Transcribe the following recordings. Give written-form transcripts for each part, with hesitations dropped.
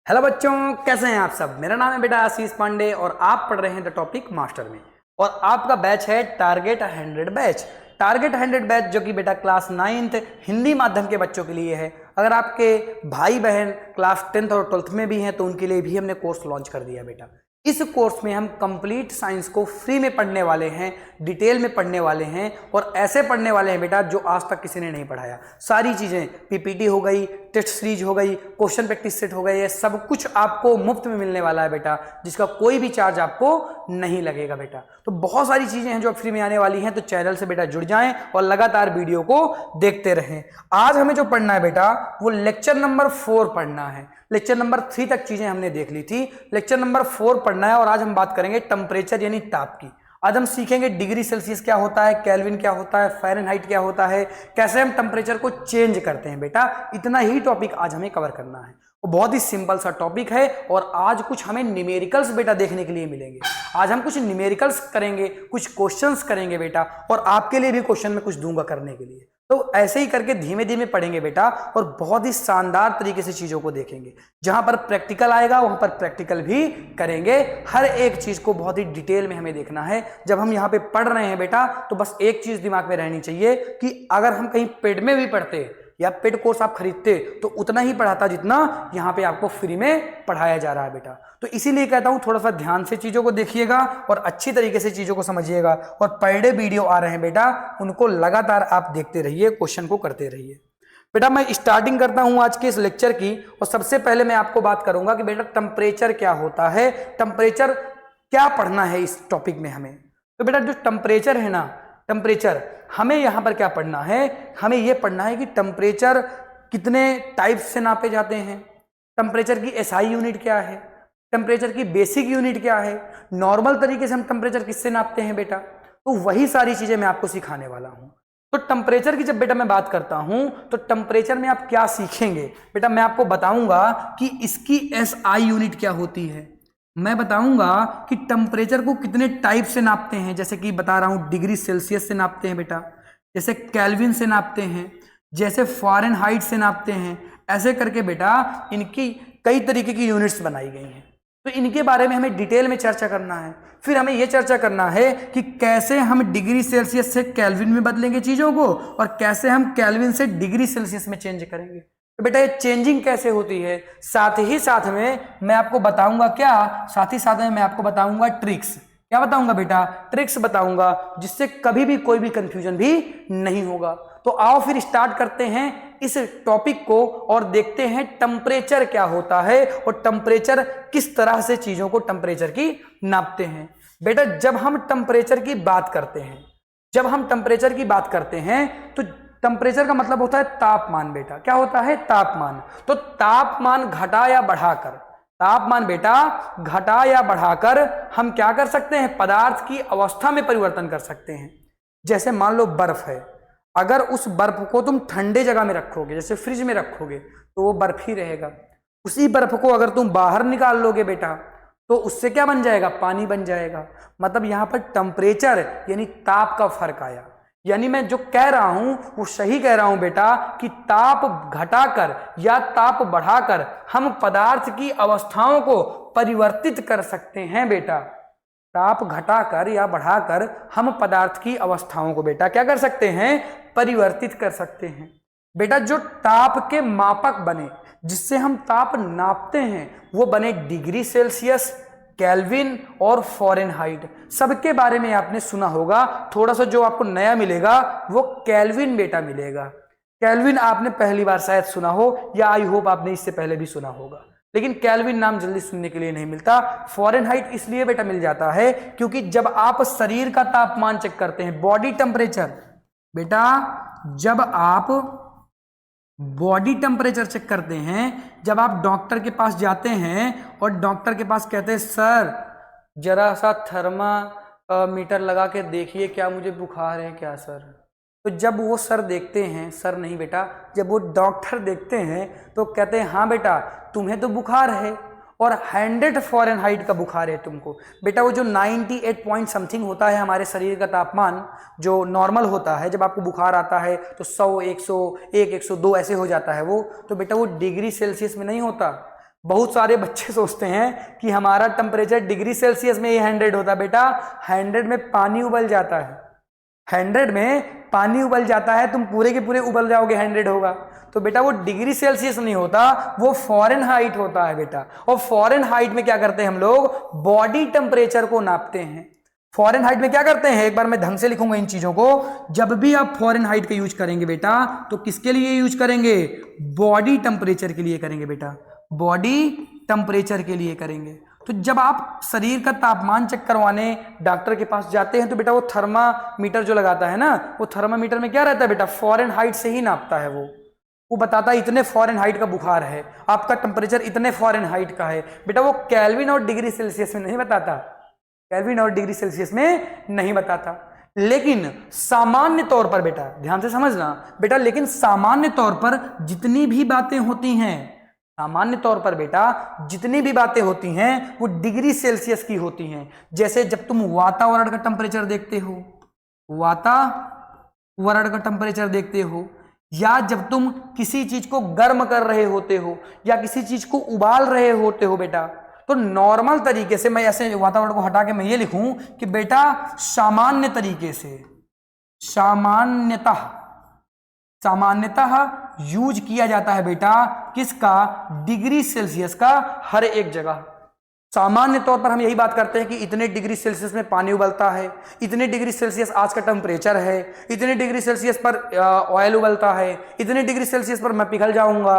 Hello बच्चों, कैसे हैं आप सब। मेरा नाम है बेटा आशीष पांडे और आप पढ़ रहे हैं द टॉपिक मास्टर में। और आपका बैच है टारगेट 100 बैच। टारगेट 100 बैच जो कि बेटा क्लास 9th हिंदी माध्यम के बच्चों के लिए है। अगर आपके भाई बहन क्लास 10th और 12th में भी हैं तो उनके लिए भी हमने कोर्स लॉन्च कर दिया बेटा। इस कोर्स में हम कंप्लीट साइंस को फ्री में पढ़ने वाले हैं, डिटेल में पढ़ने वाले हैं और ऐसे पढ़ने वाले हैं बेटा जो आज तक किसी ने नहीं पढ़ाया। सारी चीज़ें पीपीटी हो गई, टेस्ट सीरीज हो गई, क्वेश्चन प्रैक्टिस सेट हो गए, ये सब कुछ आपको मुफ्त में मिलने वाला है बेटा, जिसका कोई भी चार्ज आपको नहीं लगेगा बेटा। तो बहुत सारी चीज़ें हैं जो फ्री में आने वाली हैं, तो चैनल से बेटा जुड़ जाएं और लगातार वीडियो को देखते रहें। आज हमें जो पढ़ना है बेटा वो लेक्चर नंबर 4 पढ़ना है। लेक्चर नंबर 3 तक चीजें हमने देख ली थी, लेक्चर नंबर 4 पढ़ना है। और आज हम बात करेंगे टेम्परेचर यानी ताप की। आज हम सीखेंगे डिग्री सेल्सियस क्या होता है, केल्विन क्या होता है, फ़ारेनहाइट क्या होता है, कैसे हम टेम्परेचर को चेंज करते हैं बेटा। इतना ही टॉपिक आज हमें कवर करना है। वो बहुत ही सिंपल सा टॉपिक है और आज कुछ हमें न्यूमेरिकल्स बेटा देखने के लिए मिलेंगे। आज हम कुछ न्यूमेरिकल्स करेंगे, कुछ क्वेश्चंस करेंगे बेटा, और आपके लिए भी क्वेश्चन में कुछ दूंगा करने के लिए। तो ऐसे ही करके धीमे धीमे पढ़ेंगे बेटा और बहुत ही शानदार तरीके से चीज़ों को देखेंगे। जहां पर प्रैक्टिकल आएगा वहां पर प्रैक्टिकल भी करेंगे। हर एक चीज़ को बहुत ही डिटेल में हमें देखना है। जब हम यहाँ पे पढ़ रहे हैं बेटा तो बस एक चीज़ दिमाग में रहनी चाहिए कि अगर हम कहीं पेड में भी पढ़ते या पेड कोर्स आप खरीदते तो उतना ही पढ़ाता जितना यहाँ पे आपको फ्री में पढ़ाया जा रहा है बेटा। तो इसीलिए कहता हूँ थोड़ा सा ध्यान से चीज़ों को देखिएगा और अच्छी तरीके से चीज़ों को समझिएगा। और पर डे वीडियो आ रहे हैं बेटा, उनको लगातार आप देखते रहिए, क्वेश्चन को करते रहिए बेटा। मैं स्टार्टिंग करता हूँ आज के इस लेक्चर की और सबसे पहले मैं आपको बात करूंगा कि बेटा टेम्परेचर क्या होता है, टेम्परेचर क्या पढ़ना है इस टॉपिक में हमें। तो बेटा जो टेम्परेचर है ना, टेम्परेचर हमें यहाँ पर क्या पढ़ना है, हमें यह पढ़ना है कि टेम्परेचर कितने टाइप से नापे जाते हैं, टेम्परेचर की एसआई यूनिट क्या है, टेम्परेचर की बेसिक यूनिट क्या है, नॉर्मल तरीके से हम टेम्परेचर किससे नापते हैं बेटा। तो वही सारी चीजें मैं आपको सिखाने वाला हूं। तो टेम्परेचर की जब बेटा मैं बात करता हूं तो टेम्परेचर में आप क्या सीखेंगे बेटा, मैं आपको बताऊंगा कि इसकी एसआई यूनिट क्या होती है। मैं बताऊंगा कि टेम्परेचर को कितने टाइप से नापते हैं, जैसे कि बता रहा हूं डिग्री सेल्सियस से नापते हैं बेटा, जैसे केल्विन से नापते हैं, जैसे फ़ारेनहाइट से नापते हैं। ऐसे करके बेटा इनकी कई तरीके की यूनिट्स बनाई गई हैं। तो इनके बारे में हमें डिटेल में चर्चा करना है। फिर हमें यह चर्चा करना है कि कैसे हम डिग्री सेल्सियस से केल्विन में बदलेंगे चीज़ों को और कैसे हम केल्विन से डिग्री सेल्सियस में चेंज करेंगे। तो बेटा ये चेंजिंग कैसे होती है, साथ ही साथ में मैं आपको बताऊंगा क्या, साथ ही साथ में मैं आपको बताऊंगा ट्रिक्स। क्या बताऊंगा बेटा, ट्रिक्स बताऊंगा, जिससे कभी भी कोई भी कंफ्यूजन भी नहीं होगा। तो आओ फिर स्टार्ट करते हैं इस टॉपिक को और देखते हैं टेम्परेचर क्या होता है और टेम्परेचर किस तरह से चीजों को टेम्परेचर की नापते हैं। बेटा जब हम टेम्परेचर की बात करते हैं, जब हम टेम्परेचर की बात करते हैं तो टेम्परेचर का मतलब होता है तापमान बेटा। क्या होता है, तापमान। तो तापमान घटा या बढ़ाकर, तापमान बेटा घटा या बढ़ाकर हम क्या कर सकते हैं, पदार्थ की अवस्था में परिवर्तन कर सकते हैं। जैसे मान लो बर्फ है, अगर उस बर्फ को तुम ठंडे जगह में रखोगे, जैसे फ्रिज में रखोगे तो वो बर्फ ही रहेगा। उसी बर्फ को अगर तुम बाहर निकाल लोगे बेटा तो उससे क्या बन जाएगा, पानी बन जाएगा। मतलब यहां पर टेम्परेचर यानी ताप का फर्क आया। यानी मैं जो कह रहा हूं वो सही कह रहा हूं बेटा कि ताप घटाकर या ताप बढ़ाकर हम पदार्थ की अवस्थाओं को परिवर्तित कर सकते हैं बेटा। ताप घटाकर या बढ़ाकर हम पदार्थ की अवस्थाओं को बेटा क्या कर सकते हैं, परिवर्तित कर सकते हैं। बेटा जो ताप के मापक बने, जिससे हम ताप नापते हैं, वो बने डिग्री सेल्सियस, केल्विन और फ़ारेनहाइट। सबके बारे में आपने सुना होगा। थोड़ा सा जो आपको नया मिलेगा वो केल्विन बेटा मिलेगा। केल्विन आपने पहली बार शायद सुना हो या आई होप आपने इससे पहले भी सुना होगा, लेकिन केल्विन नाम जल्दी सुनने के लिए नहीं मिलता। फ़ारेनहाइट इसलिए बेटा मिल जाता है क्योंकि जब आप शरीर का तापमान चेक करते हैं, बॉडी टेम्परेचर बेटा, जब आप बॉडी टेम्परेचर चेक करते हैं, जब आप डॉक्टर के पास जाते हैं और डॉक्टर के पास कहते हैं सर जरा सा थर्मामीटर लगा के देखिए क्या मुझे बुखार है क्या सर। तो जब वो सर देखते हैं, सर नहीं बेटा, जब वो डॉक्टर देखते हैं तो कहते हैं हाँ बेटा तुम्हें तो बुखार है और 100 फ़ारेनहाइट का बुखार है तुमको। बेटा वो जो 98 पॉइंट समथिंग होता है हमारे शरीर का तापमान जो नॉर्मल होता है, जब आपको बुखार आता है तो 100, 101, 102 ऐसे हो जाता है वो, तो बेटा वो डिग्री सेल्सियस में नहीं होता, बहुत सारे बच्चे सोचते हैं कि हमारा टेम्परेचर डिग्री सेल्सियस में ही 100 होता है। बेटा 100 में पानी उबल जाता है, 100 में पानी उबल जाता है, तुम पूरे के पूरे उबल जाओगे 100 होगा। तो बेटा वो डिग्री सेल्सियस नहीं होता, वो फॉरेनहाइट होता है बेटा। और फॉरेनहाइट में क्या करते हैं हम लोग, बॉडी टेम्परेचर को नापते हैं। फॉरेनहाइट में क्या करते हैं, एक बार मैं ढंग से लिखूंगा इन चीजों को। जब भी आप फॉरेनहाइट का यूज करेंगे बेटा, तो किसके लिए यूज करेंगे, बॉडी टेम्परेचर के लिए करेंगे बेटा, बॉडी टेम्परेचर के लिए करेंगे। तो जब आप शरीर का तापमान चेक करवाने डॉक्टर के पास जाते हैं तो बेटा वो थर्मामीटर जो लगाता है ना, वो थर्मामीटर में क्या रहता है बेटा, फॉरेनहाइट से ही नापता है। वो बताता है इतने फॉरेनहाइट का बुखार है, आपका टेम्परेचर इतने फॉरेनहाइट का है। बेटा वो केल्विन और डिग्री सेल्सियस में नहीं बताता, केल्विन और डिग्री सेल्सियस में नहीं बताता। लेकिन सामान्य तौर पर बेटा ध्यान से समझना बेटा, लेकिन सामान्य तौर पर जितनी भी बातें होती हैं, सामान्य तौर पर बेटा जितनी भी बातें होती हैं वो डिग्री सेल्सियस की होती हैं। जैसे जब तुम वातावरण का टेम्परेचर देखते हो, वातावरण का टेम्परेचर देखते हो, या जब तुम किसी चीज को गर्म कर रहे होते हो या किसी चीज को उबाल रहे होते हो बेटा, तो नॉर्मल तरीके से मैं ऐसे वातावरण को हटा के मैं ये लिखूं कि बेटा सामान्य तरीके से, सामान्यतः यूज किया जाता है बेटा किसका, डिग्री सेल्सियस का हर एक जगह। सामान्य तौर पर हम यही बात करते हैं कि इतने डिग्री सेल्सियस में पानी उबलता है, इतने डिग्री सेल्सियस आज का टेम्परेचर है, इतने डिग्री सेल्सियस पर ऑयल उबलता है, इतने डिग्री सेल्सियस पर मैं पिघल जाऊंगा,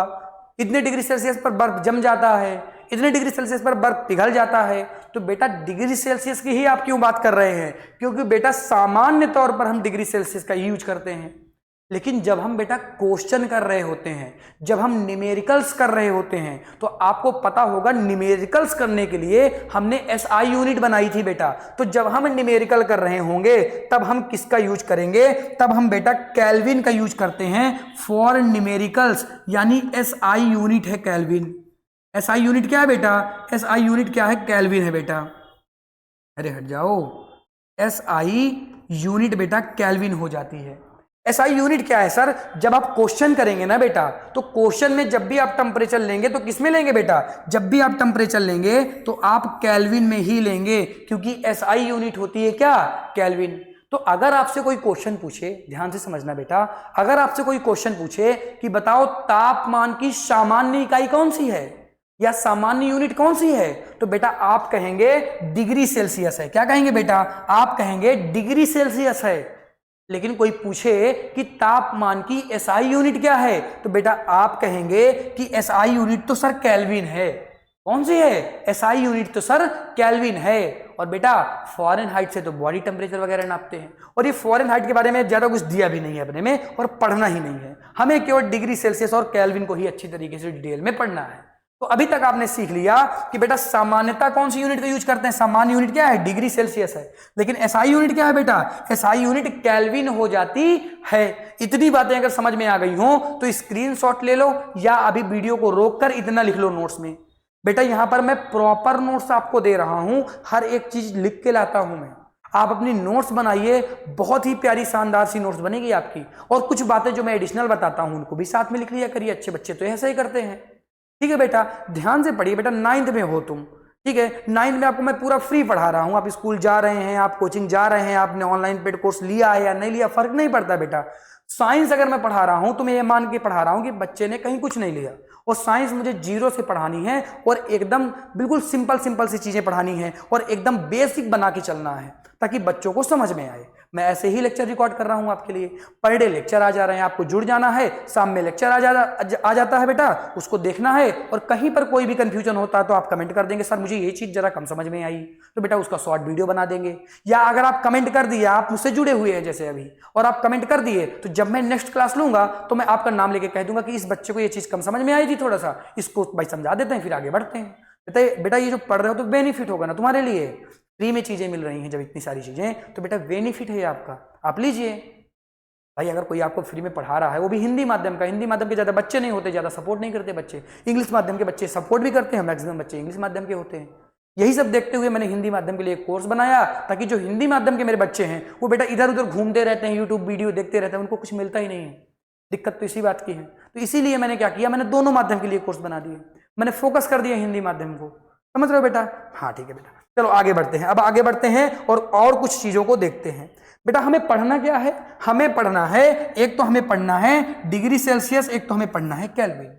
इतने डिग्री सेल्सियस पर बर्फ जम जाता है, इतने डिग्री सेल्सियस पर बर्फ पिघल जाता है। तो बेटा डिग्री सेल्सियस की ही आप क्यों बात कर रहे हैं, क्योंकि बेटा सामान्य तौर पर हम डिग्री सेल्सियस का यूज करते हैं। लेकिन जब हम बेटा क्वेश्चन कर रहे होते हैं, जब हम न्यूमेरिकल्स कर रहे होते हैं, तो आपको पता होगा न्यूमेरिकल्स करने के लिए हमने एसआई यूनिट बनाई थी बेटा। तो जब हम न्यूमेरिकल कर रहे होंगे तब हम किसका यूज करेंगे, तब हम बेटा केल्विन का यूज करते हैं फॉर न्यूमेरिकल्स, यानी एसआई यूनिट है केल्विन। एसआई यूनिट क्या है बेटा, एसआई यूनिट क्या है, केल्विन है बेटा। अरे हट जाओ, एसआई यूनिट बेटा केल्विन हो जाती है। एसआई यूनिट क्या है सर, जब आप क्वेश्चन करेंगे ना बेटा, तो क्वेश्चन में जब भी आप टेम्परेचर लेंगे तो किस में लेंगे बेटा, जब भी आप टेम्परेचर लेंगे तो आप केल्विन में ही लेंगे, क्योंकि एसआई यूनिट होती है क्या, केल्विन। तो अगर आपसे कोई क्वेश्चन पूछे, ध्यान से समझना बेटा, अगर आपसे कोई क्वेश्चन पूछे कि बताओ तापमान की सामान्य इकाई कौन सी है या सामान्य यूनिट कौन सी है, तो बेटा आप कहेंगे डिग्री सेल्सियस है। क्या कहेंगे बेटा, आप कहेंगे डिग्री सेल्सियस है। लेकिन कोई पूछे कि तापमान की एसआई यूनिट क्या है, तो बेटा आप कहेंगे कि एसआई यूनिट तो सर केल्विन है। कौन सी है, एसआई यूनिट तो सर केल्विन है। और बेटा फॉरेनहाइट से तो बॉडी टेम्परेचर वगैरह नापते हैं, और ये फॉरेनहाइट के बारे में ज्यादा कुछ दिया भी नहीं है अपने में, और पढ़ना ही नहीं है हमें, केवल डिग्री सेल्सियस और केल्विन को ही अच्छी तरीके से डिटेल में पढ़ना है। तो अभी तक आपने सीख लिया कि बेटा सामान्यता कौन सी यूनिट का यूज करते हैं, सामान्य यूनिट क्या है, डिग्री सेल्सियस है। लेकिन एसआई यूनिट क्या है बेटा, एसआई यूनिट केल्विन हो जाती है। इतनी बातें अगर समझ में आ गई हो तो स्क्रीनशॉट ले लो, या अभी वीडियो को रोककर इतना लिख लो नोट्स में। बेटा यहां पर मैं प्रॉपर नोट्स आपको दे रहा हूं, हर एक चीज लिख के लाता हूं मैं। आप अपनी नोट्स बनाइए, बहुत ही प्यारी शानदार सी नोट्स बनेगी आपकी। और कुछ बातें जो मैं एडिशनल बताता हूं उनको भी साथ में लिख लिया करिए, अच्छे बच्चे तो ऐसा ही करते हैं। ठीक है बेटा, ध्यान से पढ़िए बेटा, 9th में हो तुम, ठीक है, 9th में आपको मैं पूरा फ्री पढ़ा रहा हूं। आप स्कूल जा रहे हैं, आप कोचिंग जा रहे हैं, आपने ऑनलाइन पेड कोर्स लिया है या नहीं लिया, फर्क नहीं पड़ता बेटा। साइंस अगर मैं पढ़ा रहा हूं तो मैं ये मान के पढ़ा रहा हूं कि बच्चे ने कहीं कुछ नहीं लिया, और साइंस मुझे जीरो से पढ़ानी है, और एकदम बिल्कुल सिंपल सी चीजें पढ़ानी है, और एकदम बेसिक बना के चलना है ताकि बच्चों को समझ में आए। मैं ऐसे ही लेक्चर रिकॉर्ड कर रहा हूं आपके लिए, पर डे लेक्चर आ जा रहे हैं, आपको जुड़ जाना है। शाम में लेक्चर आ जाता है बेटा, उसको देखना है, और कहीं पर कोई भी कंफ्यूजन होता है तो आप कमेंट कर देंगे, सर मुझे ये चीज जरा कम समझ में आई, तो बेटा उसका शॉर्ट वीडियो बना देंगे। या अगर आप कमेंट कर दिए, आप मुझसे जुड़े हुए हैं जैसे अभी, और आप कमेंट कर दिए, तो जब मैं नेक्स्ट क्लास लूंगा तो मैं आपका नाम लेके कह दूंगा कि इस बच्चे को ये चीज कम समझ में आई थी, थोड़ा सा इसको भाई समझा देते हैं, फिर आगे बढ़ते हैं। बेटा ये जो पढ़ रहे हो तो बेनिफिट होगा ना तुम्हारे लिए, फ्री में चीजें मिल रही हैं जब इतनी सारी चीजें, तो बेटा बेनिफिट है आपका, आप लीजिए। भाई अगर कोई आपको फ्री में पढ़ा रहा है, वो भी हिंदी माध्यम का, हिंदी माध्यम के ज्यादा बच्चे नहीं होते, ज्यादा सपोर्ट नहीं करते बच्चे, इंग्लिश माध्यम के बच्चे सपोर्ट भी करते हैं, मैक्सिमम बच्चे इंग्लिश माध्यम के होते हैं। यही सब देखते हुए मैंने हिंदी माध्यम के लिए एक कोर्स बनाया, ताकि जो हिंदी माध्यम के मेरे बच्चे हैं वो बेटा इधर उधर घूमते रहते हैं, यूट्यूब वीडियो देखते रहते हैं, उनको कुछ मिलता ही नहीं है। दिक्कत तो इसी बात की है। तो इसीलिए मैंने क्या किया, मैंने दोनों माध्यम के लिए कोर्स बना दिए। मैंने फोकस कर दिया हिंदी माध्यम को, समझ रहे हो बेटा? हाँ ठीक है बेटा, चलो आगे बढ़ते हैं। अब आगे बढ़ते हैं और कुछ चीजों को देखते हैं। बेटा हमें पढ़ना क्या है? हमें पढ़ना है, एक तो हमें पढ़ना है डिग्री सेल्सियस, एक तो हमें पढ़ना है केल्विन।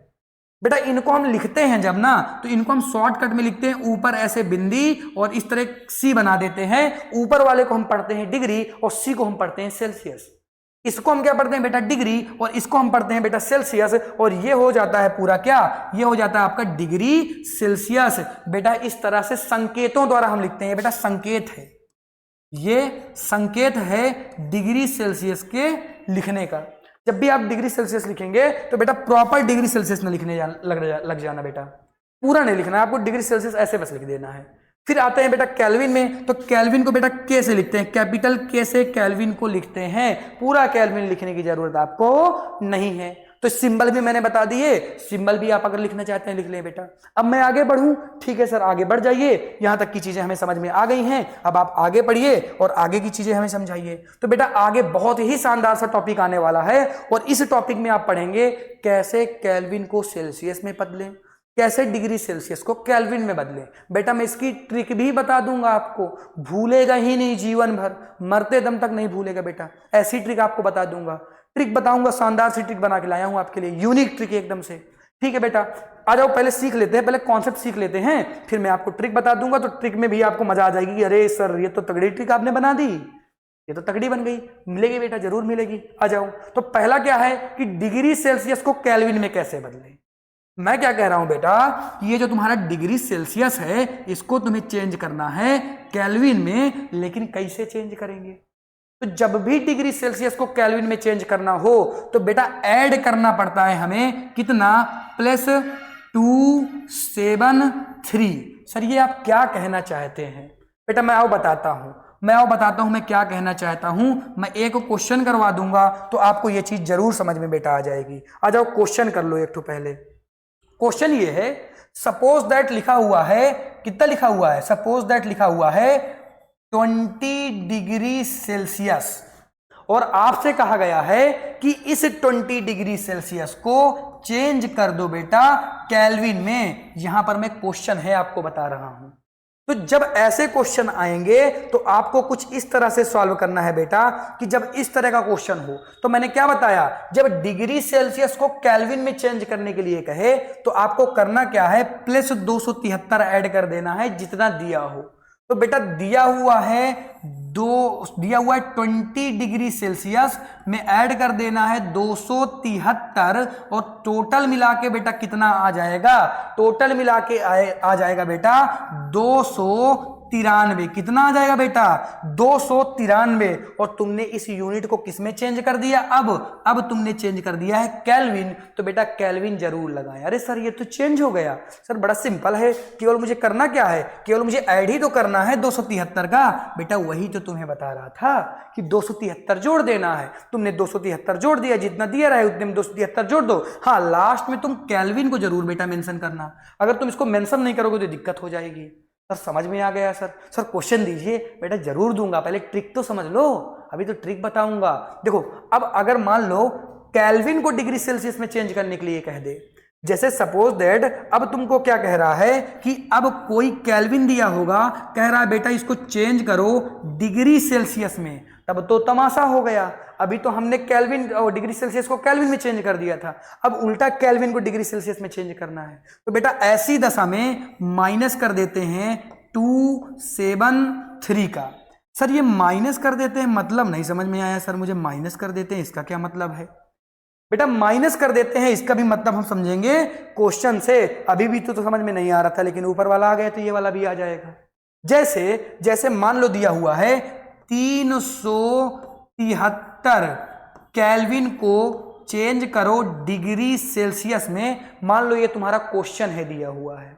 बेटा इनको हम लिखते हैं जब ना, तो इनको हम शॉर्टकट में लिखते हैं, ऊपर ऐसे बिंदी और इस तरह सी बना देते हैं। ऊपर वाले को हम पढ़ते हैं डिग्री और सी को हम पढ़ते हैं सेल्सियस। इसको हम क्या पढ़ते हैं बेटा? डिग्री, और इसको हम पढ़ते हैं बेटा सेल्सियस, और ये हो जाता है पूरा क्या? ये हो जाता है आपका डिग्री सेल्सियस। बेटा इस तरह से संकेतों द्वारा हम लिखते हैं, बेटा संकेत है, ये संकेत है डिग्री सेल्सियस के लिखने का। जब भी आप डिग्री सेल्सियस लिखेंगे तो बेटा प्रॉपर डिग्री सेल्सियस में लिखने लग जाना बेटा, पूरा नहीं लिखना है आपको, डिग्री सेल्सियस ऐसे बस लिख देना है। फिर आते हैं बेटा केल्विन में, तो केल्विन को बेटा के से लिखते हैं, कैपिटल के से केल्विन को लिखते हैं। पूरा केल्विन लिखने की जरूरत आपको नहीं है। तो सिंबल भी मैंने बता दिए, सिंबल भी आप अगर लिखना चाहते हैं लिख लें बेटा। अब मैं आगे बढ़ूं? ठीक है सर, आगे बढ़ जाइए, यहां तक की चीजें हमें समझ में आ गई हैं। अब आप आगे पढ़िए और आगे की चीजें हमें समझाइए। तो बेटा आगे बहुत ही शानदार सा टॉपिक आने वाला है, और इस टॉपिक में आप पढ़ेंगे कैसे केल्विन को सेल्सियस में बदलें, कैसे डिग्री सेल्सियस को केल्विन में बदलें। बेटा मैं इसकी ट्रिक भी बता दूंगा आपको, भूलेगा ही नहीं जीवन भर, मरते दम तक नहीं भूलेगा बेटा। ऐसी ट्रिक आपको बता दूंगा, ट्रिक बताऊंगा, शानदार सी ट्रिक बना के लाया हूं आपके लिए, यूनिक ट्रिक एकदम से। ठीक है बेटा, आ जाओ पहले सीख लेते हैं, पहले कॉन्सेप्ट सीख लेते हैं, फिर मैं आपको ट्रिक बता दूंगा। तो ट्रिक में भी आपको मजा आ जाएगी कि अरे सर ये तो तगड़ी ट्रिक आपने बना दी, ये तो तगड़ी बन गई। मिलेगी बेटा, जरूर मिलेगी, आ जाओ। तो पहला क्या है कि डिग्री सेल्सियस को केल्विन में कैसे बदलें। मैं क्या कह रहा हूं बेटा, ये जो तुम्हारा डिग्री सेल्सियस है इसको तुम्हें चेंज करना है केल्विन में, लेकिन कैसे चेंज करेंगे? तो जब भी डिग्री सेल्सियस को केल्विन में चेंज करना हो तो बेटा ऐड करना पड़ता है हमें, कितना? +273। सर ये आप क्या कहना चाहते हैं? बेटा मैं बताता हूं मैं क्या कहना चाहता हूं। मैं एक क्वेश्चन करवा दूंगा तो आपको ये चीज जरूर समझ में बेटा आ जाएगी। आ जाओ क्वेश्चन कर लो एक तो पहले। क्वेश्चन ये है, सपोज दैट लिखा हुआ है, कितना लिखा हुआ है? सपोज दैट लिखा हुआ है 20 डिग्री सेल्सियस, और आपसे कहा गया है कि इस 20 डिग्री सेल्सियस को चेंज कर दो बेटा केल्विन में। यहां पर मैं क्वेश्चन है आपको बता रहा हूं। तो जब ऐसे क्वेश्चन आएंगे तो आपको कुछ इस तरह से सॉल्व करना है बेटा, कि जब इस तरह का क्वेश्चन हो तो मैंने क्या बताया, जब डिग्री सेल्सियस को केल्विन में चेंज करने के लिए कहे तो आपको करना क्या है, +273 ऐड कर देना है जितना दिया हो। तो बेटा दिया हुआ है 20 डिग्री सेल्सियस में ऐड कर देना है 273, और टोटल मिला के बेटा कितना आ जाएगा? टोटल मिला के आ जाएगा बेटा 293। कितना आ जाएगा बेटा? 293। और तुमने इस यूनिट को किस में चेंज कर दिया? अब तुमने चेंज कर दिया है केल्विन। तो बेटा केल्विन जरूर लगाएं। अरे सर ये तो चेंज हो गया। सर बड़ा सिंपल है, केवल मुझे करना क्या है, केवल मुझे ऐड ही तो करना है 273 का। बेटा वही तो तुम्हें बता रहा था कि 273 जोड़ देना है। तुमने 273 जोड़ दिया, जितना दिया रहा है उतने में 273 जोड़ दो। हाँ लास्ट में तुम केल्विन को जरूर बेटा मेंशन करना, अगर तुम इसको मेंशन नहीं करोगे तो दिक्कत हो जाएगी। सर समझ में आ गया सर? सर क्वेश्चन दीजिए। बेटा जरूर दूंगा, पहले ट्रिक तो समझ लो, अभी तो ट्रिक बताऊंगा। देखो अब अगर मान लो केल्विन को डिग्री सेल्सियस में चेंज करने के लिए कह दे, जैसे सपोज दैट अब तुमको क्या कह रहा है कि अब कोई केल्विन दिया होगा, कह रहा है बेटा इसको चेंज करो डिग्री सेल्सियस में, तब तो तमाशा हो गया। अभी तो हमने केल्विन और डिग्री सेल्सियस को केल्विन में चेंज कर दिया था, अब उल्टा केल्विन को डिग्री सेल्सियस में चेंज करना है। तो बेटा ऐसी दशा में माइनस कर देते हैं 273 का। सर ये माइनस कर देते हैं, मतलब नहीं समझ में आया सर मुझे। माइनस कर देते हैं इसका क्या मतलब है? बेटा माइनस कर देते हैं इसका भी मतलब हम समझेंगे क्वेश्चन से। अभी भी तो समझ में नहीं आ रहा था, लेकिन ऊपर वाला आ गया तो ये वाला भी आ जाएगा। जैसे मान लो दिया हुआ है 373 केल्विन को चेंज करो डिग्री सेल्सियस में। मान लो ये तुम्हारा क्वेश्चन है, दिया हुआ है,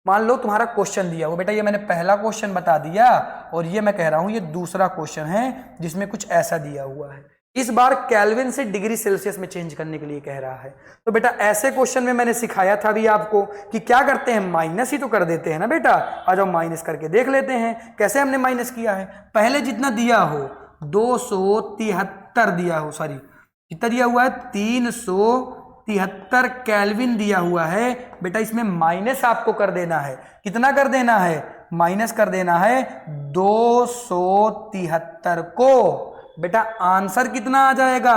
मान लो तुम्हारा क्वेश्चन दिया हुआ। बेटा ये मैंने पहला क्वेश्चन बता दिया, और ये मैं कह रहा हूं ये दूसरा क्वेश्चन है जिसमें कुछ ऐसा दिया हुआ है। इस बार केल्विन से डिग्री सेल्सियस में चेंज करने के लिए कह रहा है। तो बेटा ऐसे क्वेश्चन में मैंने सिखाया था अभी आपको कि क्या करते हैं, माइनस ही तो कर देते हैं ना बेटा। आ जाओ माइनस करके देख लेते हैं कैसे हमने माइनस किया है। पहले जितना दिया हो 273 दिया हो, सॉरी कितना दिया हुआ है 373 273 केल्विन दिया हुआ है बेटा, इसमें माइनस आपको कर देना है। कितना कर देना है? माइनस कर देना है 273 को। बेटा आंसर कितना आ जाएगा?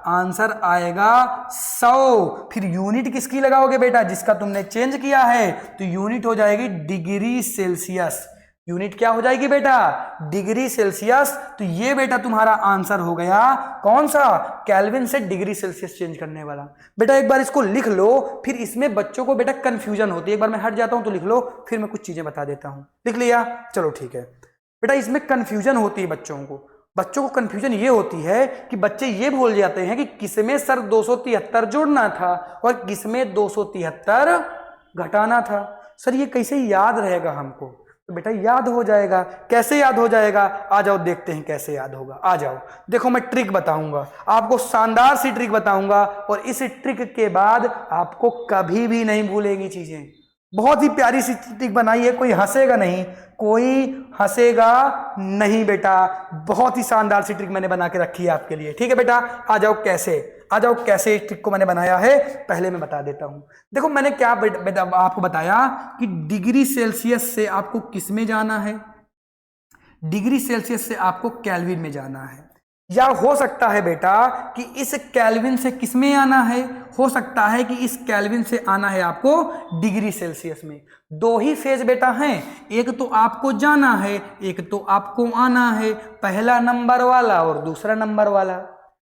आंसर आएगा 100। फिर यूनिट किसकी लगाओगे बेटा? जिसका तुमने चेंज किया है, तो यूनिट हो जाएगी डिग्री सेल्सियस। यूनिट क्या हो जाएगी बेटा? Degree Celsius. तो ये बेटा तुम्हारा आंसर हो गया कौन सा? केल्विन से डिग्री सेल्सियस चेंज करने वाला। बेटा एक बार इसको लिख लो, फिर इसमें बच्चों को बेटा कंफ्यूजन होती है। एक बार मैं हट जाता हूं तो लिख लो, फिर मैं कुछ चीजें बता देता हूं। लिख लिया? चलो ठीक है बेटा, इसमें कंफ्यूजन होती है बच्चों को कंफ्यूजन ये होती है कि बच्चे ये भूल जाते हैं कि किसमें सर 273 जोड़ना था और किसमें 273 घटाना था। सर ये कैसे याद रहेगा हमको? तो बेटा याद हो जाएगा। कैसे याद हो जाएगा? आ जाओ देखते हैं कैसे याद होगा। आ जाओ, देखो मैं ट्रिक बताऊंगा आपको, शानदार सी ट्रिक बताऊंगा, और इस ट्रिक के बाद आपको कभी भी नहीं भूलेगी चीजें। बहुत ही प्यारी सी ट्रिक बनाई है, कोई हंसेगा नहीं, कोई हंसेगा नहीं बेटा। बहुत ही शानदार सी ट्रिक मैंने बना के रखी है आपके लिए। ठीक है बेटा, आ जाओ कैसे इस ट्रिक को मैंने बनाया है पहले मैं बता देता हूं। देखो मैंने क्या आपको बताया कि डिग्री सेल्सियस से आपको किस में जाना है? डिग्री सेल्सियस से आपको केल्विन में जाना है। या हो सकता है बेटा कि इस केल्विन से किस में आना है? हो सकता है कि इस केल्विन से आना है आपको डिग्री सेल्सियस में। दो ही फेज बेटा हैं, एक तो आपको जाना है, एक तो आपको आना है। पहला नंबर वाला और दूसरा नंबर वाला।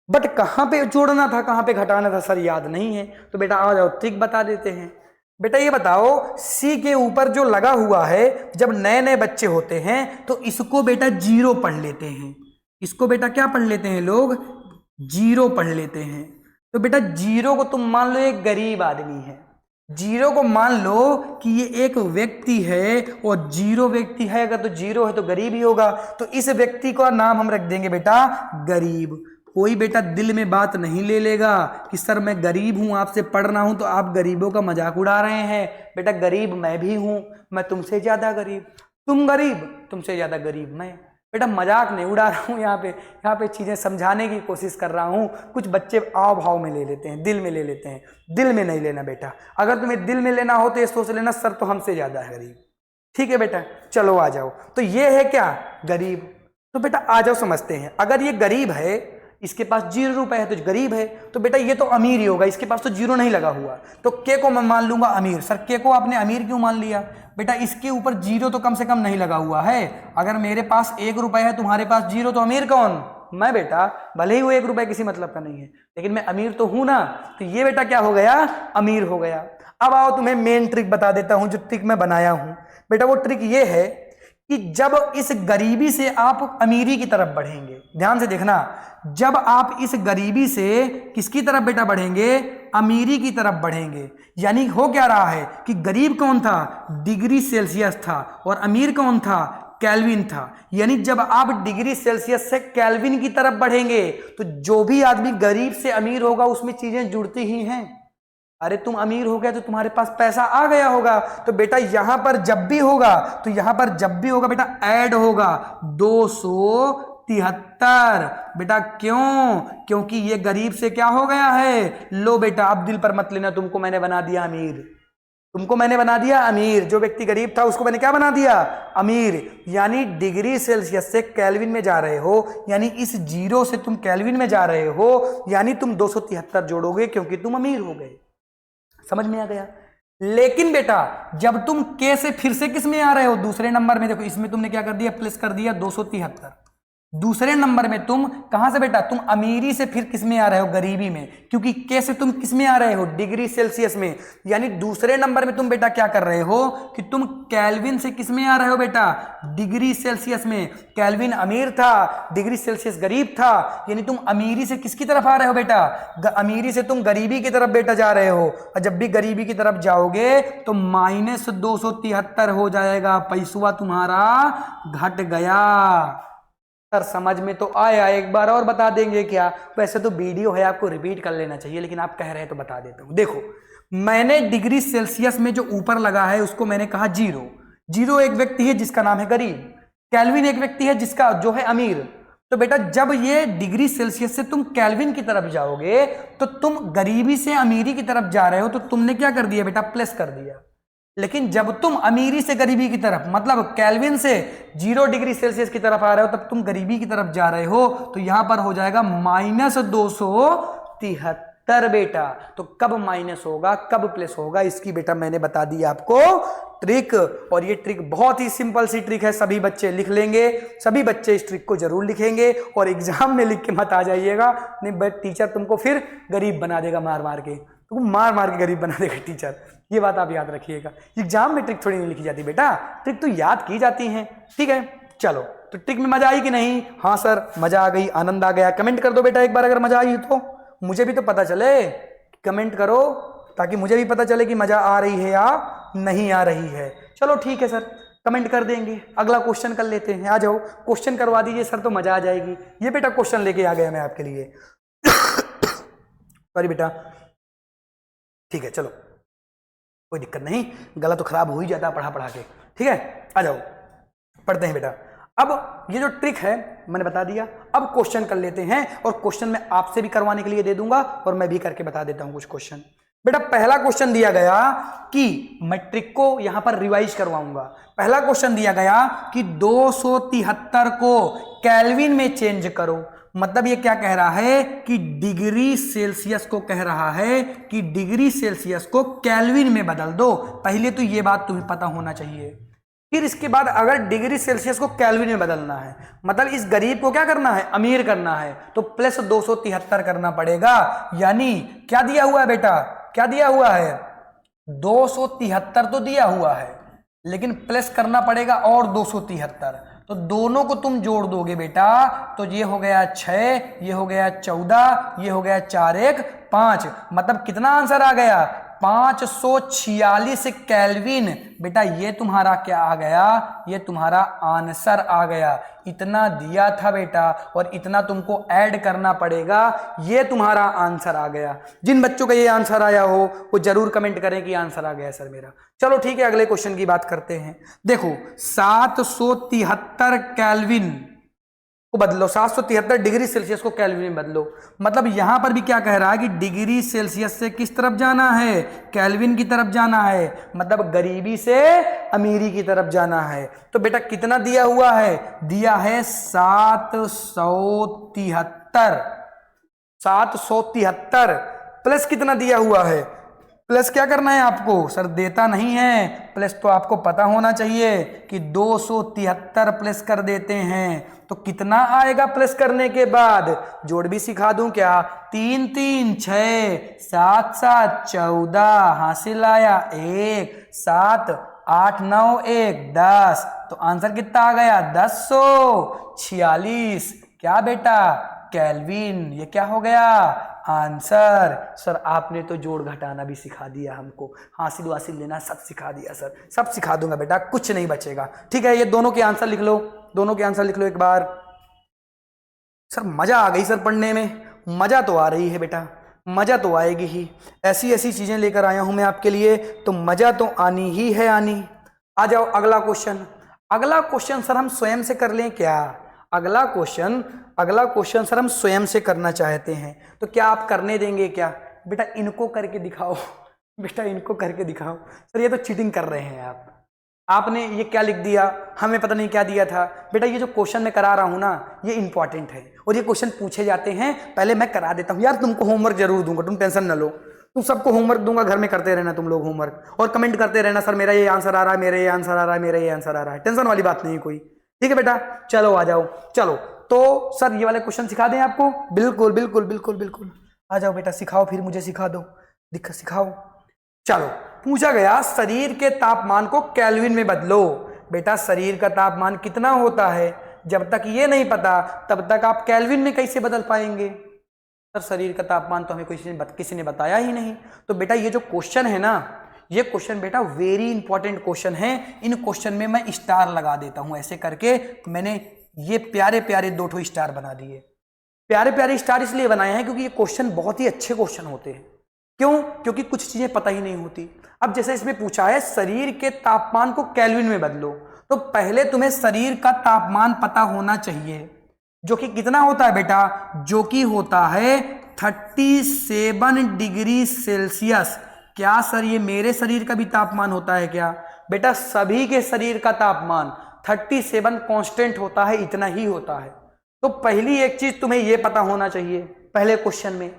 बट कहां पे जोड़ना था, कहां पे घटाना था सर याद नहीं है। तो बेटा आ जाओ ट्रिक बता देते हैं। बेटा ये बताओ, सी के ऊपर जो लगा हुआ है, जब नए नए बच्चे होते हैं तो इसको बेटा जीरो पढ़ लेते हैं। इसको बेटा क्या पढ़ लेते हैं लोग? जीरो पढ़ लेते हैं। तो बेटा जीरो को तुम मान लो एक गरीब आदमी है। जीरो को मान लो कि ये एक व्यक्ति है, और जीरो व्यक्ति है, अगर तो जीरो है तो गरीब ही होगा। तो इस व्यक्ति का नाम हम रख देंगे बेटा गरीब। कोई बेटा दिल में बात नहीं ले लेगा कि सर मैं गरीब हूं, आपसे पढ़ रहा हूं तो आप गरीबों का मजाक उड़ा रहे हैं। बेटा गरीब मैं भी हूं, मैं तुमसे ज्यादा गरीब, तुम गरीब, तुमसे ज्यादा गरीब मैं। बेटा मजाक नहीं उड़ा रहा हूँ, यहाँ पे चीजें समझाने की कोशिश कर रहा हूँ। कुछ बच्चे आव भाव में ले लेते हैं, दिल में ले लेते हैं। दिल में नहीं लेना बेटा। अगर तुम्हें दिल में लेना हो तो ये सोच लेना सर तो हमसे ज्यादा है गरीब। ठीक है बेटा, चलो आ जाओ। तो ये है क्या? गरीब। तो बेटा आ जाओ समझते हैं। अगर ये गरीब है, इसके पास 0 रुपए है, तो गरीब है, तो बेटा ये तो अमीर ही होगा। इसके पास तो 0 नहीं लगा हुआ, तो के को मैं मान लूंगा अमीर। सर के को आपने अमीर क्यों मान लिया? बेटा इसके ऊपर 0 तो कम से कम नहीं लगा हुआ है। अगर मेरे पास 1 रुपए है, तुम्हारे पास 0, तो अमीर कौन? मैं बेटा। भले ही वो 1 रुपए किसी मतलब का नहीं है, लेकिन मैं अमीर तो हूं ना। तो ये बेटा क्या हो गया? अमीर हो गया। अब आओ तुम्हें मेन ट्रिक बता देता हूं, जो ट्रिक मैं बनाया हूं। बेटा वो ट्रिक ये है कि जब इस गरीबी से आप अमीरी की तरफ बढ़ेंगे, ध्यान से देखना, जब आप इस गरीबी से किसकी तरफ बेटा बढ़ेंगे? अमीरी की तरफ बढ़ेंगे। यानी हो क्या रहा है कि गरीब कौन था? डिग्री सेल्सियस था, और अमीर कौन था? केल्विन था। यानी जब आप डिग्री सेल्सियस से केल्विन की तरफ बढ़ेंगे, तो जो भी आदमी गरीब से अमीर होगा उसमें चीजें जुड़ती ही हैं। अरे तुम अमीर हो गया तो तुम्हारे पास पैसा आ गया होगा, तो बेटा यहां पर जब भी होगा, तो यहां पर जब भी होगा बेटा ऐड होगा 273। बेटा क्यों? क्योंकि ये गरीब से क्या हो गया है? लो बेटा अब दिल पर मत लेना, तुमको मैंने बना दिया अमीर। तुमको मैंने बना दिया अमीर। जो व्यक्ति गरीब था उसको मैंने क्या बना दिया? अमीर। यानी डिग्री सेल्सियस से केल्विन में जा रहे हो, यानी इस 0 से तुम केल्विन में जा रहे हो, यानी तुम 273 जोड़ोगे क्योंकि तुम अमीर हो गए। समझ में आ गया? लेकिन बेटा जब तुम के से फिर से किस में आ रहे हो? दूसरे नंबर में। देखो इसमें तुमने क्या कर दिया? प्लस कर दिया 273। दूसरे नंबर में तुम कहां से बेटा? तुम अमीरी से फिर किस में आ रहे हो? गरीबी में। क्योंकि के से तुम किस में आ रहे हो? डिग्री सेल्सियस में। यानी दूसरे नंबर में तुम बेटा क्या कर रहे हो कि तुम केल्विन से किस में आ रहे हो बेटा? डिग्री सेल्सियस में। केल्विन अमीर था, डिग्री सेल्सियस गरीब था, यानी तुम अमीरी से किसकी तरफ आ रहे हो बेटा? अमीरी से तुम गरीबी की तरफ बेटा जा रहे हो। और जब भी गरीबी की तरफ जाओगे तो माइनस 273 हो जाएगा। पैसवा तुम्हारा घट गया। सर समझ में तो आया, एक बार और बता देंगे क्या? वैसे तो वीडियो है, आपको रिपीट कर लेना चाहिए, लेकिन आप कह रहे हैं तो बता देता हूं। देखो मैंने डिग्री सेल्सियस में जो ऊपर लगा है उसको मैंने कहा 0। 0 एक व्यक्ति है जिसका नाम है गरीब। केल्विन एक व्यक्ति है जिसका जो है अमीर। तो बेटा जब ये डिग्री सेल्सियस से तुम केल्विन की तरफ जाओगे तो तुम गरीबी से अमीरी की तरफ जा रहे हो, तो तुमने क्या कर दिया बेटा, प्लस कर दिया। लेकिन जब तुम अमीरी से गरीबी की तरफ, मतलब केल्विन से 0 डिग्री सेल्सियस की तरफ आ रहे हो, तब तुम गरीबी की तरफ जा रहे हो, तो यहां पर हो जाएगा -273 बेटा। तो कब माइनस होगा कब प्लस होगा, इसकी बेटा मैंने बता दी आपको ट्रिक। और ये ट्रिक बहुत ही सिंपल सी ट्रिक है, सभी बच्चे लिख लेंगे, सभी बच्चे इस ट्रिक को जरूर लिखेंगे और एग्जाम में लिख के मत आ जाइएगा, नहीं बट टीचर तुमको फिर गरीब बना देगा, मार मार के तुमको मार मार के गरीब बना देगा टीचर, ये बात आप याद रखिएगा। एग्जाम में ट्रिक थोड़ी नहीं लिखी जाती बेटा, ट्रिक तो याद की जाती है। ठीक है, चलो तो ट्रिक में मजा आई कि नहीं? हाँ सर मजा आ गई, आनंद आ गया। कमेंट कर दो बेटा एक बार अगर मजा आई तो, मुझे भी तो पता चले। कमेंट करो ताकि मुझे भी पता चले कि मजा आ रही है या नहीं आ रही है। चलो ठीक है सर, कमेंट कर देंगे। अगला क्वेश्चन कर लेते हैं, आ जाओ क्वेश्चन करवा दीजिए सर, तो मजा आ जाएगी। ये बेटा क्वेश्चन लेके आ गया मैं आपके लिए। सॉरी बेटा, ठीक है चलो कोई दिक्कत नहीं, गला तो खराब हो ही जाता पढ़ा पढ़ा के। ठीक है, आ जाओ पढ़ते हैं बेटा। अब ये जो ट्रिक है मैंने बता दिया, अब क्वेश्चन कर लेते हैं। और क्वेश्चन मैं आपसे भी करवाने के लिए दे दूंगा और मैं भी करके बता देता हूं कुछ क्वेश्चन। बेटा पहला क्वेश्चन दिया गया कि मैं ट्रिक को यहां पर रिवाइज करवाऊंगा। पहला क्वेश्चन दिया गया कि 273 को केल्विन में चेंज करो। मतलब ये क्या कह रहा है कि डिग्री सेल्सियस को कह रहा है कि डिग्री सेल्सियस को केल्विन में बदल दो। पहले तो ये बात तुम्हें पता होना चाहिए। फिर इसके बाद अगर डिग्री सेल्सियस को केल्विन में बदलना है, मतलब इस गरीब को क्या करना है, अमीर करना है, तो प्लस 273 करना पड़ेगा। यानी क्या दिया हुआ है बेटा, क्या दिया हुआ है, 273 तो दिया हुआ है, लेकिन प्लस करना पड़ेगा और 273। तो दोनों को तुम जोड़ दोगे बेटा, तो ये हो गया 6, ये हो गया 14, ये हो गया 4 1 5। मतलब कितना आंसर आ गया, 546 केल्विन। बेटा ये तुम्हारा क्या आ गया, ये तुम्हारा आंसर आ गया। इतना दिया था बेटा और इतना तुमको ऐड करना पड़ेगा, ये तुम्हारा आंसर आ गया। जिन बच्चों का ये आंसर आया हो वो जरूर कमेंट करें कि आंसर आ गया सर मेरा। चलो ठीक है, अगले क्वेश्चन की बात करते हैं। देखो 773 केल्विन को बदलो, 773 डिग्री सेल्सियस को केल्विन में बदलो। मतलब यहां पर भी क्या कह रहा है कि डिग्री सेल्सियस से किस तरफ जाना है, केल्विन की तरफ जाना है, मतलब गरीबी से अमीरी की तरफ जाना है। तो बेटा कितना दिया हुआ है, दिया है 773। 773 प्लस कितना दिया हुआ है, प्लस क्या करना है आपको, सर देता नहीं है, प्लस तो आपको पता होना चाहिए कि 273 प्लस कर देते हैं तो कितना आएगा प्लस करने के बाद, जोड़ भी सिखा दूं क्या, 3 3 6 7 7 14, हासिल आया 1 7 8 9 1 10। तो आंसर कितना आ गया, 1046 क्या बेटा, केल्विन। ये क्या हो गया, आंसर। सर आपने तो जोड़ घटाना भी सिखा दिया हमको, हासिल वासिल लेना सब सिखा दिया सर, सब सिखा दूंगा बेटा, कुछ नहीं बचेगा। ठीक है, ये दोनों के आंसर लिख लो, दोनों के आंसर लिख लो एक बार। सर मजा आ गई सर पढ़ने में, मजा तो आ रही है बेटा, मजा तो आएगी ही। ऐसी ऐसी चीजें लेकर आया हूं मैं आपके लिए, तो मजा तो आनी ही है आनी। आ जाओ अगला क्वेश्चन। अगला क्वेश्चन सर हम स्वयं से कर लें क्या, अगला क्वेश्चन सर हम स्वयं से करना चाहते हैं, तो क्या आप करने देंगे क्या? बेटा इनको करके दिखाओ, बेटा इनको करके दिखाओ। सर ये तो चीटिंग कर रहे हैं आप, आपने ये क्या लिख दिया, हमें पता नहीं क्या दिया था। बेटा ये जो क्वेश्चन मैं करा रहा हूं ना, ये इंपॉर्टेंट है और ये क्वेश्चन पूछे जाते हैं, पहले मैं करा देता हूं। यार तुमको होमवर्क जरूर दूंगा, तुम टेंशन न लो, तुम सबको होमवर्क दूंगा, घर में करते रहना तुम लोग होमवर्क, और कमेंट करते रहना सर मेरा ये आंसर आ रहा है, मेरा ये आंसर आ रहा है, मेरा ये आंसर आ रहा है। टेंशन वाली बात नहीं कोई, ठीक है बेटा। चलो आ जाओ, चलो तो सर ये वाले क्वेश्चन सिखा दें आपको, बिल्कुल बिल्कुल बिल्कुल बिल्कुल। आ जाओ बेटा सिखाओ, फिर मुझे सिखा दो, दिक्कत सिखाओ। चलो पूछा गया शरीर के तापमान को केल्विन में बदलो। बेटा शरीर का तापमान कितना होता है, जब तक ये नहीं पता तब तक आप केल्विन में कैसे बदल पाएंगे। सर शरीर का तापमान तो हमें किसी ने बताया ही नहीं। तो बेटा ये जो क्वेश्चन है ना, ये क्वेश्चन बेटा वेरी इंपॉर्टेंट क्वेश्चन है। इन क्वेश्चन में मैं स्टार लगा देता हूं, ऐसे करके मैंने ये प्यारे प्यारे 2 स्टार बना दिए। प्यारे प्यारे स्टार इसलिए बनाए हैं क्योंकि ये क्वेश्चन बहुत ही अच्छे क्वेश्चन होते हैं। क्यों? क्योंकि कुछ चीजें पता ही नहीं होती। अब जैसे इसमें पूछा है शरीर के तापमान को केल्विन में बदलो, तो पहले तुम्हें शरीर का तापमान पता होना चाहिए। जो कि कितना होता है बेटा, जो कि होता है 37 डिग्री सेल्सियस। क्या सर ये मेरे शरीर का भी तापमान होता है क्या? बेटा सभी के शरीर का तापमान 37 कांस्टेंट होता है, इतना ही होता है। तो पहली एक चीज तुम्हें यह पता होना चाहिए पहले क्वेश्चन में।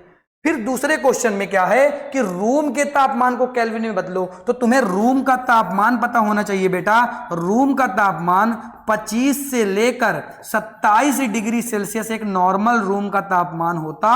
फिर दूसरे क्वेश्चन में क्या है कि रूम के तापमान को केल्विन में बदलो, तो तुम्हें रूम का तापमान पता होना चाहिए बेटा। रूम का तापमान 25 से लेकर 27 डिग्री सेल्सियस एक नॉर्मल रूम का तापमान होता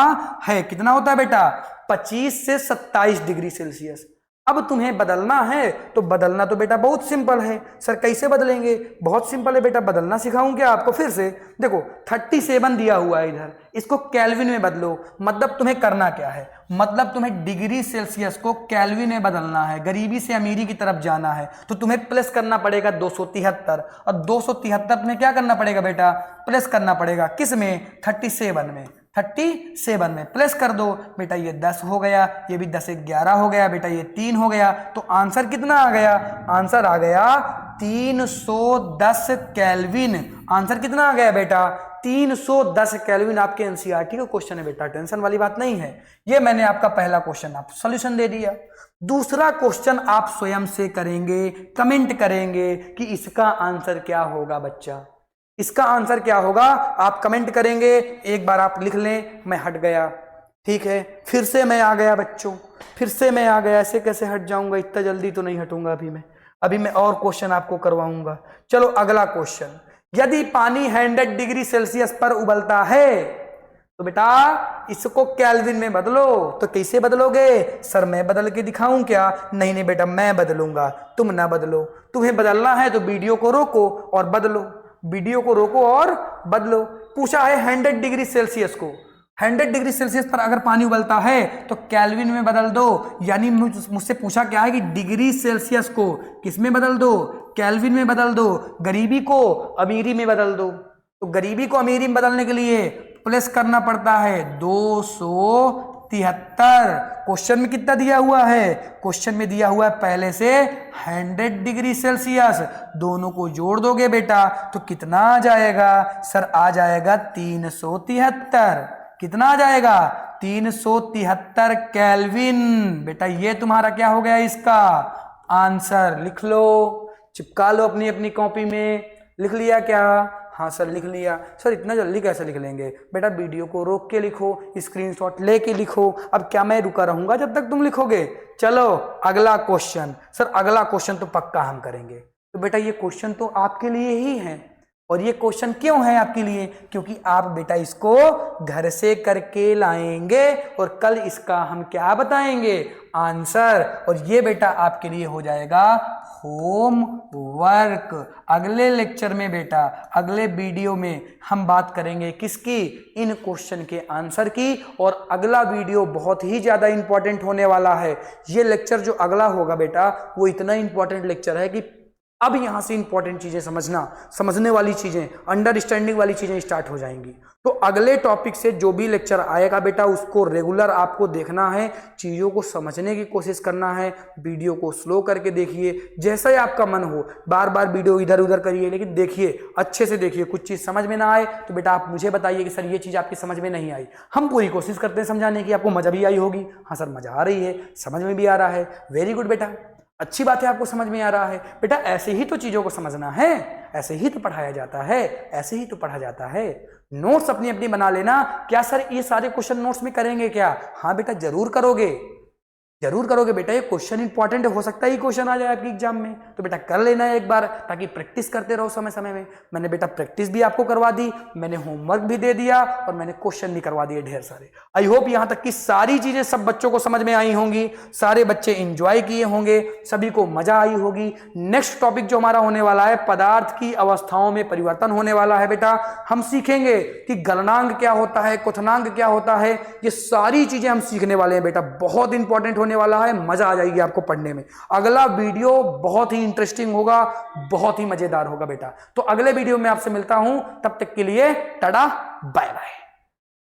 है। कितना होता है बेटा? 25 से 27 डिग्री सेल्सियस। अब तुम्हें बदलना है तो बदलना तो बेटा बहुत सिंपल है। सर कैसे बदलेंगे? बहुत सिंपल है बेटा, बदलना सिखाऊं क्या आपको? फिर से देखो 37 दिया हुआ है इधर, इसको केल्विन में बदलो। मतलब तुम्हें करना क्या है, मतलब तुम्हें डिग्री सेल्सियस को केल्विन में बदलना है। गरीबी से अमीरी की तरफ जाना है तो तुम्हें प्लस करना पड़ेगा 273, और 273 में क्या करना पड़ेगा बेटा? प्लस करना पड़ेगा किस में? 37 में। 37 में प्लस कर दो बेटा, ये 10 हो गया, ये भी 10 11 हो गया बेटा, ये 3 हो गया। तो आंसर कितना आ गया? आंसर आ गया 310 केल्विन। आंसर कितना आ गया बेटा? 310 केल्विन। आपके एनसीईआरटी का क्वेश्चन है बेटा, टेंशन वाली बात नहीं है। ये मैंने आपका पहला क्वेश्चन आप सॉल्यूशन दे दिया। दूसरा क्वेश्चन आप स्वयं से करेंगे, कमेंट करेंगे कि इसका आंसर क्या होगा बच्चा, इसका आंसर क्या होगा, आप कमेंट करेंगे। एक बार आप लिख लें, मैं हट गया, ठीक है, फिर से मैं आ गया बच्चों, फिर से मैं आ गया। ऐसे कैसे हट जाऊंगा? इतना जल्दी तो नहीं हटूंगा अभी मैं और क्वेश्चन आपको करवाऊंगा। चलो अगला क्वेश्चन, यदि पानी 100 डिग्री सेल्सियस पर उबलता है तो बेटा इसको केल्विन में बदलो। तो कैसे बदलोगे? सर मैं बदल के दिखाऊं क्या? नहीं नहीं बेटा मैं बदलूंगा, तुम ना बदलो। तुम्हें बदलना है तो वीडियो को रोको और बदलो, वीडियो को रोको और बदलो। पूछा है 100 डिग्री सेल्सियस को, 100 डिग्री सेल्सियस पर अगर पानी उबलता है तो केल्विन में बदल दो। यानी मुझसे पूछा क्या है कि डिग्री सेल्सियस को किस में बदल दो? केल्विन में बदल दो। गरीबी को अमीरी में बदल दो। तो गरीबी को अमीरी में बदलने के लिए प्लस करना पड़ता है 273। क्वेश्चन में कितना दिया हुआ है? क्वेश्चन में दिया हुआ है पहले से 100 डिग्री सेल्सियस। दोनों को जोड़ दोगे बेटा तो कितना आ जाएगा? सर आ जाएगा 373। कितना आ जाएगा? 373 केल्विन। बेटा ये तुम्हारा क्या हो गया? इसका आंसर लिख लो, चिपका लो अपनी अपनी कॉपी में। लिख लिया क्या? हाँ सर लिख लिया। सर इतना जल्दी कैसे लिख लेंगे? बेटा वीडियो को रोक के लिखो, स्क्रीनशॉट लेके लिखो। अब क्या मैं रुका रहूंगा जब तक तुम लिखोगे? चलो अगला क्वेश्चन। सर अगला क्वेश्चन तो पक्का हम करेंगे। तो बेटा ये क्वेश्चन तो आपके लिए ही है। और ये क्वेश्चन क्यों है आपके लिए? क्योंकि आप बेटा इसको घर से करके लाएंगे और कल इसका हम क्या बताएंगे? आंसर। और ये बेटा आपके लिए हो जाएगा होम वर्क। अगले लेक्चर में बेटा, अगले वीडियो में हम बात करेंगे किसकी? इन क्वेश्चन के आंसर की। और अगला वीडियो बहुत ही ज्यादा इंपॉर्टेंट होने वाला है। ये लेक्चर जो अगला होगा बेटा वो इतना इंपॉर्टेंट लेक्चर है कि अब यहां से इंपॉर्टेंट चीजें समझने वाली चीजें, अंडरस्टैंडिंग वाली चीजें स्टार्ट हो जाएंगी। तो अगले टॉपिक से जो भी लेक्चर आएगा बेटा उसको रेगुलर आपको देखना है, चीजों को समझने की कोशिश करना है। वीडियो को स्लो करके देखिए, जैसा ही आपका मन हो। बार बार वीडियो इधर उधर करिए, लेकिन देखिए, अच्छे से देखिए। कुछ चीज समझ में ना आए तो बेटा आप मुझे बताइए कि सर ये चीज आपकी समझ में नहीं आई। हम पूरी कोशिश करते हैं समझाने की, आपको मजा भी आई होगी। हाँ सर मजा आ रही है, समझ में भी आ रहा है, वेरी गुड बेटा, अच्छी बात है, आपको समझ में आ रहा है। बेटा ऐसे ही तो चीजों को समझना है, ऐसे ही तो पढ़ाया जाता है, ऐसे ही तो पढ़ा जाता है। नोट्स अपनी अपनी बना लेना। क्या सर ये सारे क्वेश्चन नोट्स में करेंगे क्या? हाँ बेटा जरूर करोगे, जरूर करोगे बेटा। ये क्वेश्चन इंपॉर्टेंट हो सकता है ही क्वेश्चन आ जाए आपकी एग्जाम में, तो बेटा कर लेना है एक बार, ताकि प्रैक्टिस करते रहो समय समय में। मैंने बेटा प्रैक्टिस भी आपको करवा दी, मैंने होमवर्क भी दे दिया और मैंने क्वेश्चन भी करवा दिए ढेर सारे। आई होप यहां तक की सारी चीजें सब बच्चों को समझ में आई होंगी, सारे बच्चे इंजॉय किए होंगे, सभी को मजा आई होगी। नेक्स्ट टॉपिक जो हमारा होने वाला है, पदार्थ की अवस्थाओं में परिवर्तन होने वाला है बेटा। हम सीखेंगे कि गलनांक क्या होता है, क्वथनांक क्या होता है, ये सारी चीजें हम सीखने वाले हैं बेटा। बहुत इंपॉर्टेंट होने वाला है, मजा आ जाएगी आपको पढ़ने में। अगला वीडियो बहुत ही इंटरेस्टिंग होगा, बहुत ही मजेदार होगा बेटा। तो अगले वीडियो में आपसे मिलता हूं, तब तक के लिए टाटा बाय बाय।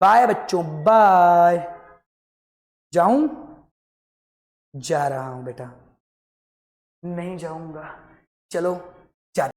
बाय बच्चों, बाय। जाऊं? जा रहा हूं बेटा, नहीं जाऊंगा, चलो।